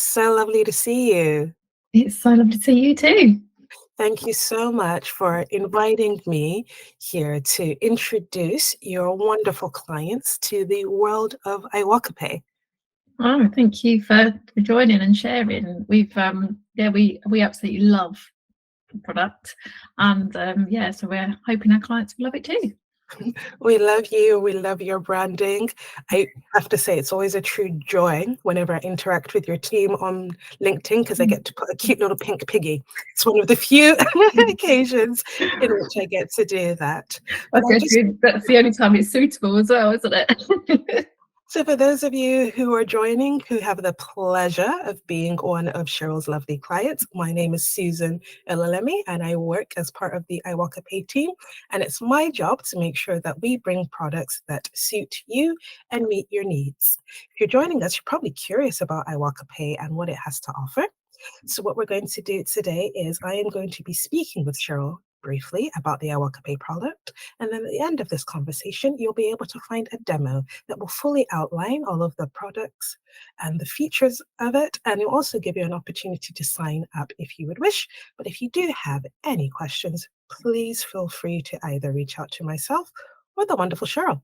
so lovely to see you. It's so lovely to see you too. Thank you so much for inviting me here to introduce your wonderful clients to the world of iwocaPay. Oh, thank you for joining and sharing. We absolutely love the product, and so we're hoping our clients will love it too. We love you. We love your branding. I have to say, it's always a true joy whenever I interact with your team on LinkedIn because I get to put a cute little pink piggy. It's one of the few occasions in which I get to do that. But That's the only time it's suitable as well, isn't it? So for those of you who are joining, who have the pleasure of being one of Cheryl's lovely clients, my name is Susan Elalemi, and I work as part of the iwocaPay team. And it's my job to make sure that we bring products that suit you and meet your needs. If you're joining us, you're probably curious about iwocaPay and what it has to offer. So what we're going to do today is I am going to be speaking with Cheryl briefly about the iwocaPay product. And then at the end of this conversation, you'll be able to find a demo that will fully outline all of the products and the features of it. And it'll also give you an opportunity to sign up if you would wish. But if you do have any questions, please feel free to either reach out to myself or the wonderful Cheryl.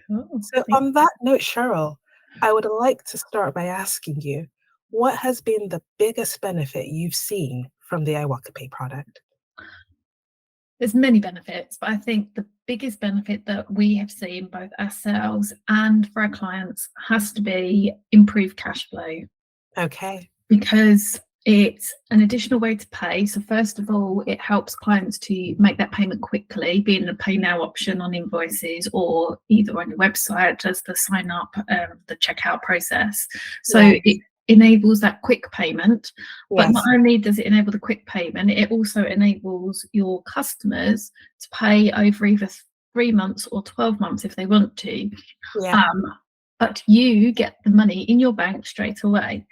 Cool. So on that note, Cheryl, I would like to start by asking you, what has been the biggest benefit you've seen from the iwocaPay product? There's many benefits, but I think the biggest benefit that we have seen both ourselves and for our clients has to be improved cash flow. Okay. Because it's an additional way to pay. So first of all, it helps clients to make that payment quickly, being a pay now option on invoices or either on your website as the sign up, the checkout process. So it enables that quick payment, but not only does it enable the quick payment, it also enables your customers to pay over either 3 months or 12 months if they want to. But you get the money in your bank straight away,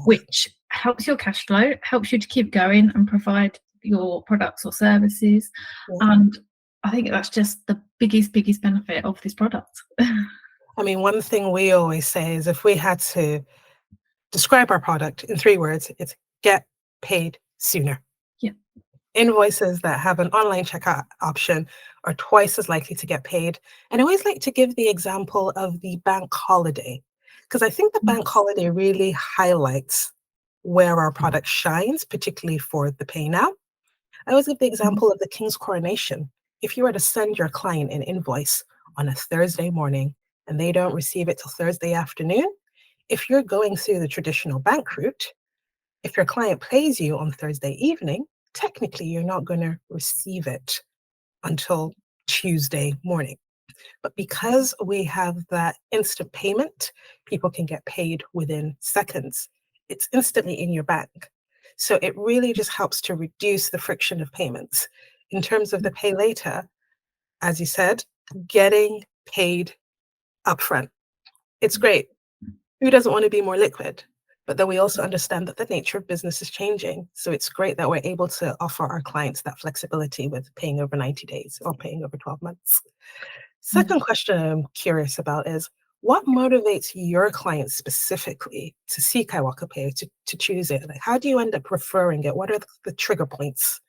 which helps your cash flow, helps you to keep going and provide your products or services. And I think that's just the biggest benefit of this product. I mean, one thing we always say is if we had to describe our product in 3 words, it's get paid sooner. Invoices that have an online checkout option are twice as likely to get paid. And I always like to give the example of the bank holiday, because I think the bank holiday really highlights where our product shines, particularly for the pay now. I always give the example of the King's coronation. If you were to send your client an invoice on a Thursday morning and they don't receive it till Thursday afternoon, if you're going through the traditional bank route, if your client pays you on Thursday evening, technically you're not going to receive it until Tuesday morning. But because we have that instant payment, people can get paid within seconds. It's instantly in your bank. So it really just helps to reduce the friction of payments. In terms of the pay later, as you said, getting paid upfront. It's great. Who doesn't want to be more liquid? But then we also understand that the nature of business is changing. So it's great that we're able to offer our clients that flexibility with paying over 90 days or paying over 12 months. Second question I'm curious about is, what motivates your clients specifically to seek iwocaPay, to choose it? Like, how do you end up preferring it? What are the trigger points?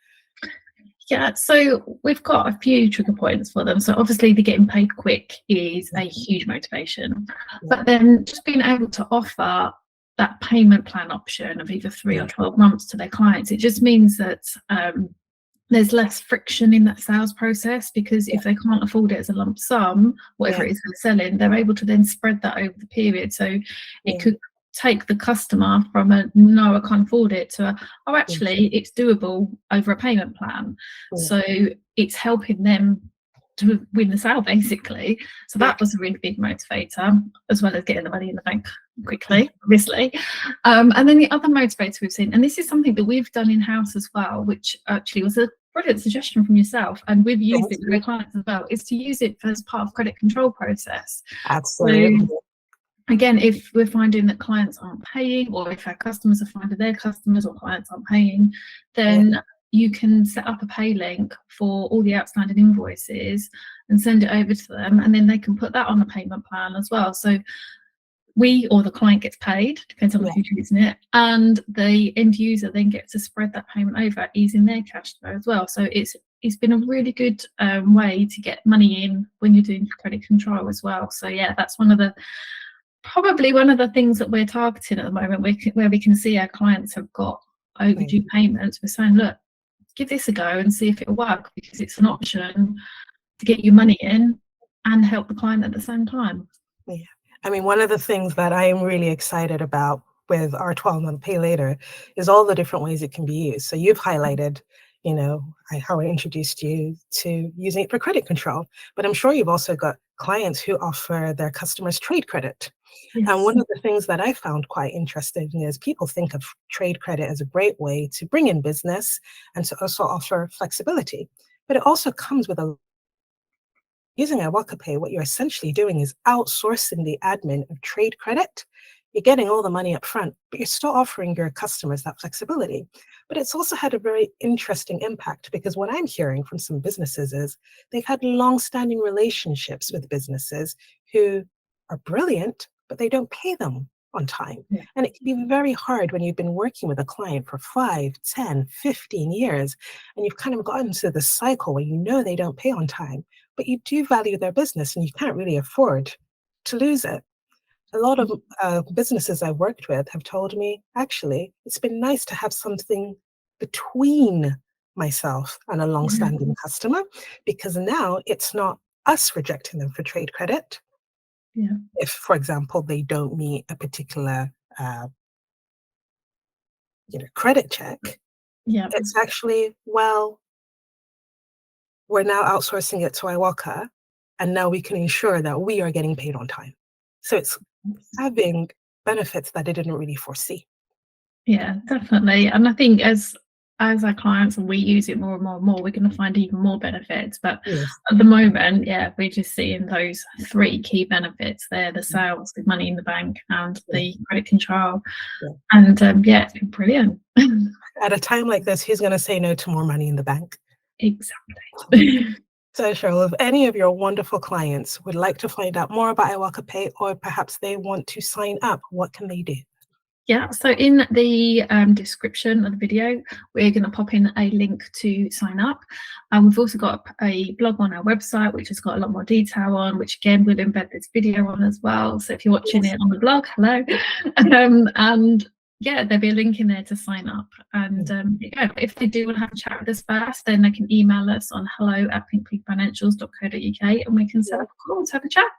Yeah, so we've got a few trigger points for them. So obviously the getting paid quick is a huge motivation, but then just being able to offer that payment plan option of either 3 or 12 months to their clients, it just means that there's less friction in that sales process, because if they can't afford it as a lump sum, whatever it is they're selling, they're able to then spread that over the period. So it could take the customer from a no, I can't afford it, to oh, actually it's doable over a payment plan. So it's helping them to win the sale basically. So that was a really big motivator, as well as getting the money in the bank quickly, obviously. And then the other motivator we've seen, and this is something that we've done in-house as well, which actually was a brilliant suggestion from yourself, and we've used it with our clients as well, is to use it as part of credit control process. Absolutely. So, again, if we're finding that clients aren't paying, or if our customers are finding their customers or clients aren't paying, then you can set up a pay link for all the outstanding invoices and send it over to them, and then they can put that on the payment plan as well. So we or the client gets paid, depends on who's using it, and the end user then gets to spread that payment over, easing their cash flow as well. So it's been a really good way to get money in when you're doing credit control as well. So yeah, that's probably one of the things that we're targeting at the moment, where we can see our clients have got overdue payments. We're saying, look, give this a go and see if it'll work, because it's an option to get your money in and help the client at the same time. Yeah. I mean, one of the things that I am really excited about with our 12-month pay later is all the different ways it can be used. So you've highlighted, you know, how I introduced you to using it for credit control, but I'm sure you've also got clients who offer their customers trade credit. Yes. And one of the things that I found quite interesting is people think of trade credit as a great way to bring in business and to also offer flexibility, but it also comes with using iwocaPay, what you're essentially doing is outsourcing the admin of trade credit. You're getting all the money up front, but you're still offering your customers that flexibility. But it's also had a very interesting impact, because what I'm hearing from some businesses is they've had long-standing relationships with businesses who are brilliant, but they don't pay them on time. Yeah. And it can be very hard when you've been working with a client for 5, 10, 15 years, and you've kind of gotten to the cycle where you know they don't pay on time, but you do value their business and you can't really afford to lose it. A lot of businesses I've worked with have told me, actually, it's been nice to have something between myself and a long-standing customer, because now it's not us rejecting them for trade credit. Yeah. If, for example, they don't meet a particular credit check, Yeah. it's actually, well, we're now outsourcing it to iwoca, and now we can ensure that we are getting paid on time. So it's having benefits that I didn't really foresee. Yeah, definitely. And I think as our clients and we use it more and more and more, we're going to find even more benefits. But at the moment, yeah, we're just seeing those 3 key benefits there: the sales, the money in the bank, and the credit control. And yeah, it's been brilliant. At a time like this, who's going to say no to more money in the bank? Exactly. So Cheryl, if any of your wonderful clients would like to find out more about iwocaPay, or perhaps they want to sign up, what can they do? Yeah, so in the description of the video, we're going to pop in a link to sign up. And we've also got a blog on our website, which has got a lot more detail on, which again, we'll embed this video on as well. So if you're watching it on the blog, hello. And yeah, there'll be a link in there to sign up. And if they do want to have a chat with us first, then they can email us on hello@pinkpigfinancials.co.uk, and we can set up a call to have a chat.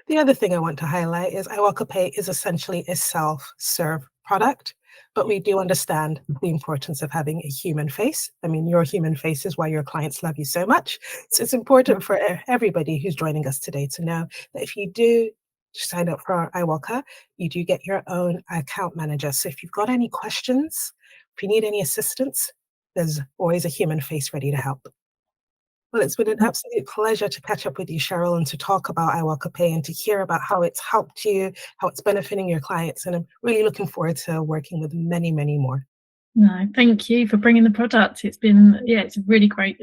The other thing I want to highlight is iwocaPay is essentially a self-serve product, but we do understand the importance of having a human face. I mean, your human face is why your clients love you so much. So it's important for everybody who's joining us today to know that if you do sign up for iwoca, you do get your own account manager. So if you've got any questions, if you need any assistance, there's always a human face ready to help. Well, it's been an absolute pleasure to catch up with you, Cheryl, and to talk about iwocaPay and to hear about how it's helped you, how it's benefiting your clients. And I'm really looking forward to working with many, many more. No, thank you for bringing the product. It's been, it's a really great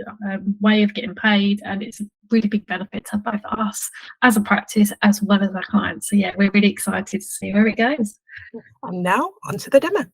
way of getting paid, and it's a really big benefit to both us as a practice as well as our clients. So yeah, we're really excited to see where it goes. And now on to the demo.